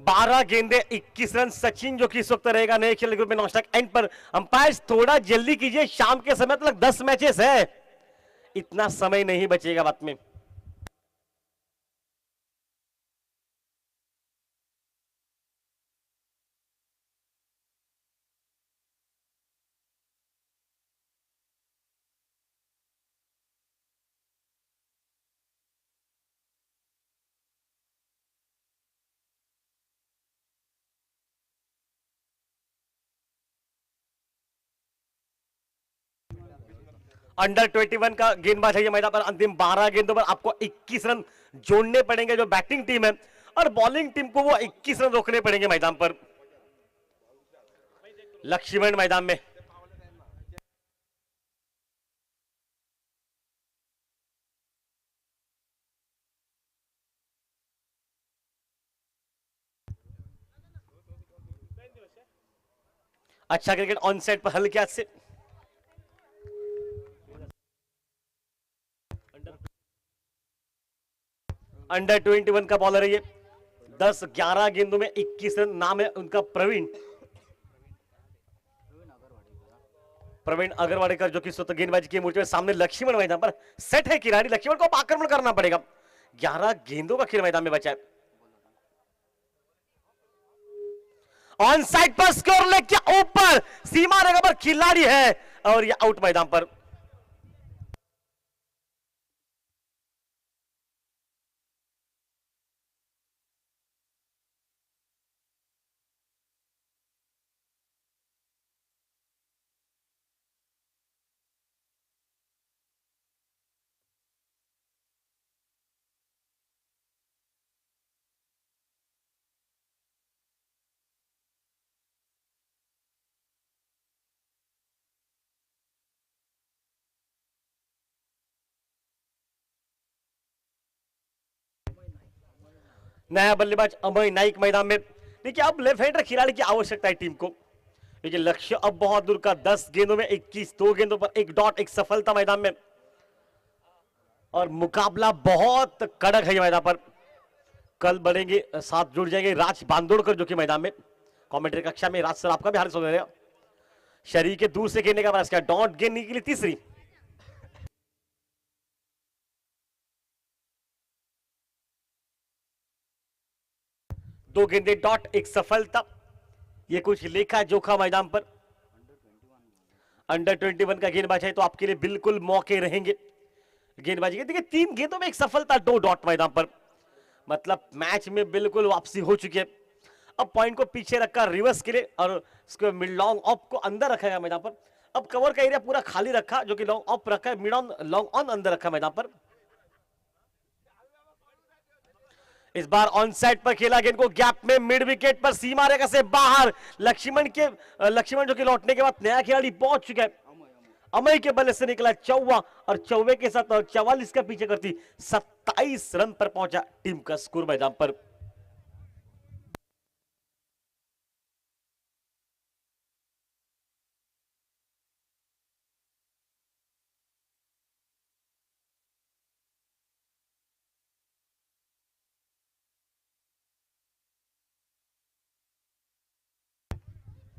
12 गेंदे 21 रन। सचिन जो कि इस वक्त रहेगा नए खेल ग्रुप में नॉस्टॉक एंड पर। अंपायर थोड़ा जल्दी कीजिए, शाम के समय तक 10 मैचेस है, इतना समय नहीं बचेगा बात में। अंडर 21 का गेंदबाज है ये मैदान पर। अंतिम 12 गेंदों पर आपको 21 रन जोड़ने पड़ेंगे जो बैटिंग टीम है, और बॉलिंग टीम को वो 21 रन रोकने पड़ेंगे मैदान पर। लक्ष्मण मैदान में अच्छा क्रिकेट ऑन सेट पर हल्के हाथ से अंडर 21 का बॉलर है ये। 10-11 गेंदों में 21 रन। नाम है उनका प्रवीण अग्रवाड़ेकर, जो कि स्वतः गेंदबाजी की मूर्ति में सामने लक्ष्मण मैदान पर सेट है खिलाड़ी। लक्ष्मण को आक्रमण करना पड़ेगा। 11 गेंदों का खेल मैदान में बचा है। ऑन साइड पर स्कोर लेग के ऊपर सीमा रेखा पर खिलाड़ी है और ये आउट मैदान पर। नया बल्लेबाज अमय नाइक मैदान में। देखिए अब लेफ्ट हैंडर खिलाड़ी की आवश्यकता है टीम को। देखिए लक्ष्य अब बहुत दूर का, 10 गेंदों में 21, 2 गेंदों पर 1 डॉट, 1 सफलता मैदान में, और मुकाबला बहुत कड़क है ये मैदान पर। कल बढ़ेंगे, साथ जुड़ जाएंगे राज बांदोड़कर जो कि मैदान में कमेंट्री कक्षा में। राज सर आपका भी हार्दिक स्वागत है। शरीर के दूर से खेलने का प्रयास किया, डॉट गेंद निकली तीसरी। दो गेंदे डॉट, 1 सफलता। ये कुछ लेखा जोखा मैदान पर। अंडर 21 का गेंदबाज है तो आपके लिए बिल्कुल मौके रहेंगे गेंदबाजी के। देखिए 3 गेंदों में 1 सफलता, 2 डॉट मैदान पर, मतलब मैच में बिल्कुल वापसी हो चुकी है। अब पॉइंट को पीछे रखकर रिवर्स के लिए और उसको मिड लॉन्ग ऑफ को अंदर रखा गया मैदान पर। अब कवर का एरिया पूरा खाली रखा, जो कि लॉन्ग ऑफ रखा है, मिड ऑन लॉन्ग ऑन अंदर रखा मैदान पर। इस बार ऑन साइड पर खेला गेंद को गैप में, मिड विकेट पर, सीमा रेखा से बाहर। लक्ष्मण जो कि लौटने के बाद नया खिलाड़ी पहुंच चुका है। अमय के बल्ले से निकला चौवा, और चौवे के साथ 44 का पीछे करती 27 रन पर पहुंचा टीम का स्कोर मैदान पर।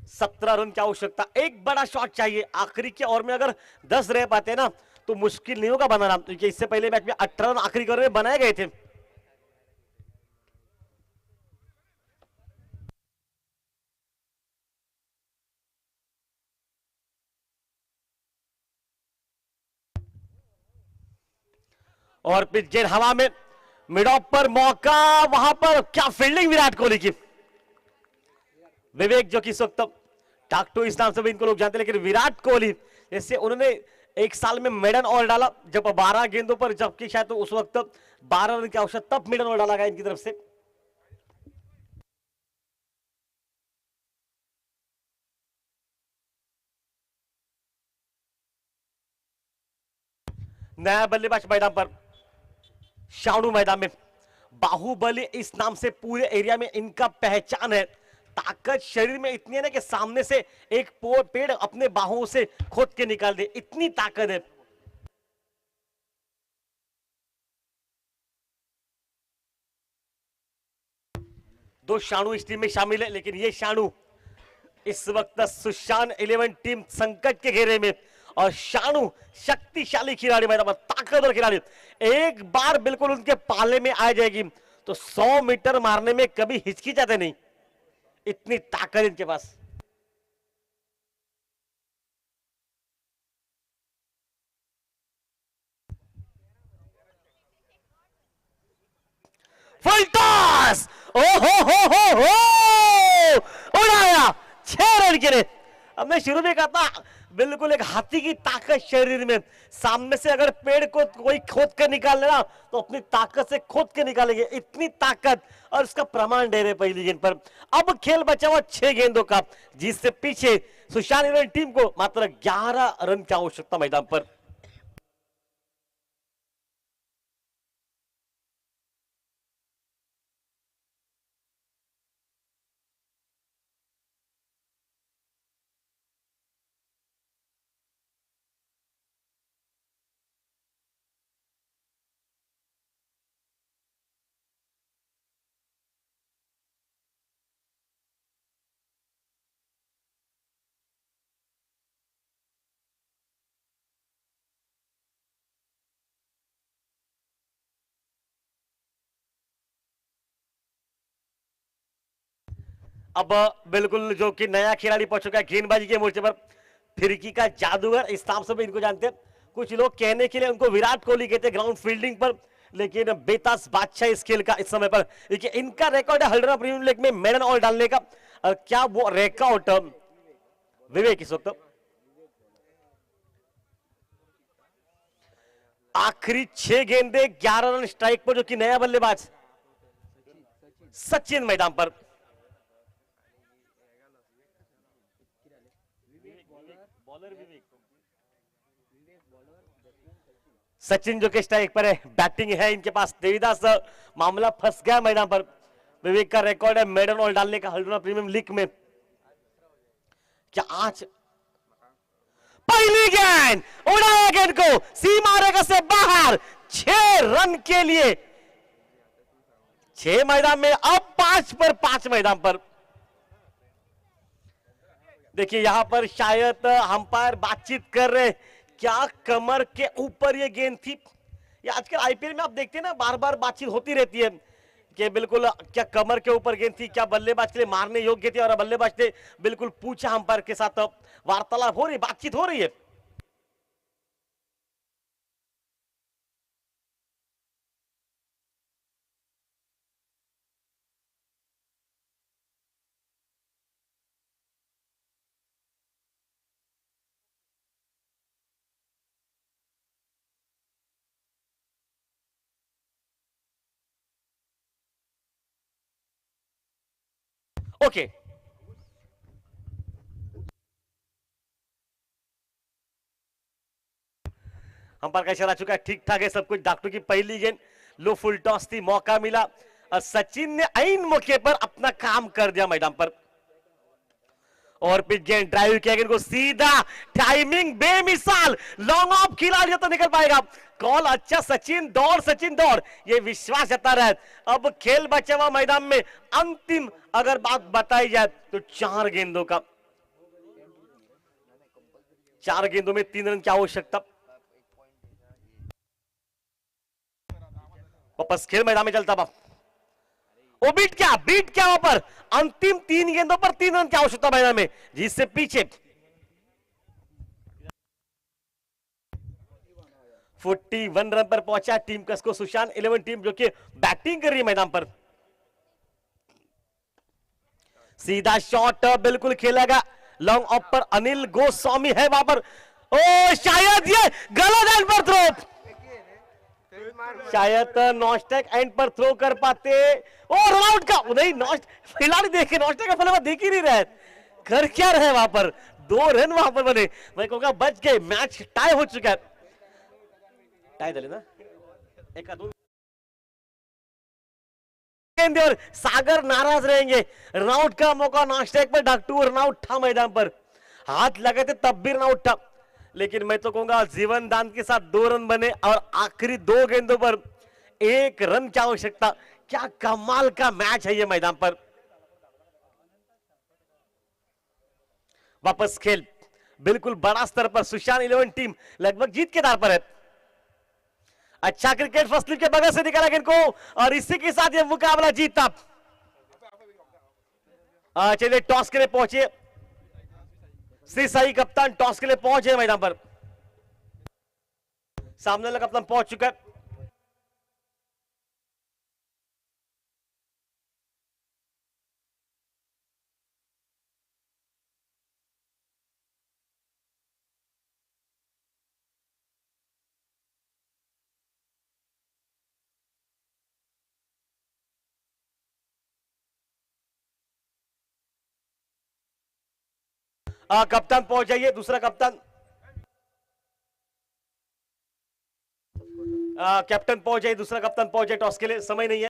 सत्रह रन की आवश्यकता, एक बड़ा शॉट चाहिए आखिरी के ओवर में। अगर 10 रह पाते ना तो मुश्किल नहीं होगा बनाना, क्योंकि इससे पहले मैच में 18 रन आखिरी ओवर में बनाए गए थे। और पिच गेंद हवा में, मिड ऑफ पर मौका, वहां पर क्या फील्डिंग विराट कोहली की। विवेक जो कि इस वक्त टाकटू इस नाम से भी इनको लोग जानते हैं, लेकिन विराट कोहली जैसे उन्होंने एक साल में मेडन ओवर डाला जब 12 गेंदों पर, जबकि शायद तो उस वक्त 12 रन की आवश्यकता, तब मेडन ओवर डाला गया इनकी तरफ से। नया बल्लेबाज मैदान पर, शाणु मैदान में। बाहुबली इस नाम से पूरे एरिया में इनका पहचान है। ताकत शरीर में इतनी है ना कि सामने से एक पेड़ अपने बाहों से खोद के निकाल दे, इतनी ताकत है। दो शाणु इस टीम में शामिल है, लेकिन ये शाणु इस वक्त सुशांत 11 टीम संकट के घेरे में, और शाणु शक्तिशाली खिलाड़ी मैदान, ताकतवर खिलाड़ी। एक बार बिल्कुल उनके पाले में आ जाएगी तो 100 मीटर मारने में कभी हिचकिचाते नहीं, इतनी ताकत इनके पास। फुल टॉस, ओ हो उड़ाया, 6 रन के लिए। अब मैं शुरू में कहा था बिल्कुल एक हाथी की ताकत शरीर में, सामने से अगर पेड़ को कोई खोद कर निकाल लेना तो अपनी ताकत से खोद के निकालेंगे, इतनी ताकत, और इसका प्रमाण दे रहे पहली गेंद पर। अब खेल बचा हुआ 6 गेंदों का, जिससे पीछे सुशांत टीम को मात्र 11 रन की आवश्यकता मैदान पर। अब बिल्कुल जो कि नया खिलाड़ी पहुंच चुका है गेंदबाजी के मोर्चे पर, फिरकी का जादूगर इस नाम से भी इनको जानते हैं। कुछ लोग कहने के लिए उनको विराट कोहली कहते हैं ग्राउंड फील्डिंग पर, लेकिन बेताज बादशाह इस खेल का इस समय पर। देखिए इनका रिकॉर्ड है हल्द्रा प्रीमियर लीग में मेडन ऑल डालने का, और क्या वो रिकॉर्ड विवेक इस वक्त आखिरी 6 गेंदे 11 रन स्ट्राइक पर, जो कि नया बल्लेबाज सचिन मैदान पर। सचिन जो कि स्ट्राइक पर है, बैटिंग है इनके पास। देवीदास मामला फंस गया मैदान पर। विवेक का रिकॉर्ड है मेडन ऑल डालने का हल्द्रा प्रीमियम लीग में। क्या आज पहली गेंद उड़ाया, गेंद को सीमा रेखा से बाहर, 6 रन के लिए। 6 मैदान में, अब 5 पर 5 मैदान पर। देखिए यहां पर शायद अंपायर बातचीत कर रहे, क्या कमर के ऊपर ये गेंद थी। ये आजकल आईपीएल में आप देखते हैं ना, बार बार बातचीत होती रहती है कि बिल्कुल क्या कमर के ऊपर गेंद थी, क्या बल्लेबाज के लिए मारने योग्य थी, और बल्लेबाज ने बिल्कुल पूछा, अंपायर के साथ वार्तालाप हो रही, बातचीत हो रही है। ओके, अंपायर का इशारा आ चुका है, ठीक ठाक है सब कुछ। डॉक्टर की पहली गेंद लो फुल टॉस थी, मौका मिला और सचिन ने ऐन मौके पर अपना काम कर दिया मैदान पर। और पिच गेंद ड्राइव किया गेंद को सीधा, टाइमिंग बेमिसाल, लॉन्ग ऑफ खिलाड़ी तो निकल पाएगा। कॉल अच्छा, सचिन दौड़, ये विश्वास जता रहा है। अब खेल बचा हुआ मैदान में अंतिम अगर बात बताई जाए तो 4 गेंदों का, 4 गेंदों में 3 रन की आवश्यकता। वापस खेल मैदान में चलता बा, वो बीट क्या वहां पर, अंतिम 3 गेंदों पर 3 रन की आवश्यकता मैदान में, जिससे पीछे 41 रन पर पहुंचा टीम कसको सुशांत 11 टीम, जो कि बैटिंग कर रही है मैदान पर। सीधा शॉट बिल्कुल खेलेगा, लॉन्ग ऑफ पर अनिल गोस्वामी है वहां पर। ओ शायद ये गलत एंड पर थ्रो, शायद नॉस्टैक एंड पर थ्रो कर पाते। और रन आउट का नहीं, नॉस्ट खिलाड़ी देखे, नॉस्टैक का फलवा देख ही नहीं रहे, कर क्या रहे वहां पर। 2 रन वहां पर बने, मैं कहूंगा बच गए, मैच टाई हो चुका है। टाई दले ना एक दो गेंद और सागर नाराज रहेंगे। रन आउट का मौका नॉस्टैक पर, डॉक्टर रन आउट था मैदान पर, हाथ लगे थे तब भी रन आउट था। लेकिन मैं तो कहूंगा जीवन दान के साथ 2 रन बने और आखिरी 2 गेंदों पर 1 रन की आवश्यकता। क्या कमाल का मैच है ये मैदान पर। वापस खेल बिल्कुल बड़ा स्तर पर, सुशांत 11 टीम लगभग जीत के दार पर है। अच्छा क्रिकेट फर्स्ट लीग के बगल से निकाला गेंद को और इसी के साथ ये मुकाबला जीता। चलिए टॉस के लिए पहुंचे, श्री साई कप्तान टॉस के लिए पहुंचे मैदान पर। सामने वाला कप्तान पहुंच चुका है। कप्तान पहुंच जाइए, दूसरा कप्तान कैप्टन पहुंच जाइए, दूसरा कप्तान पहुंच जाए, टॉस के लिए समय नहीं है।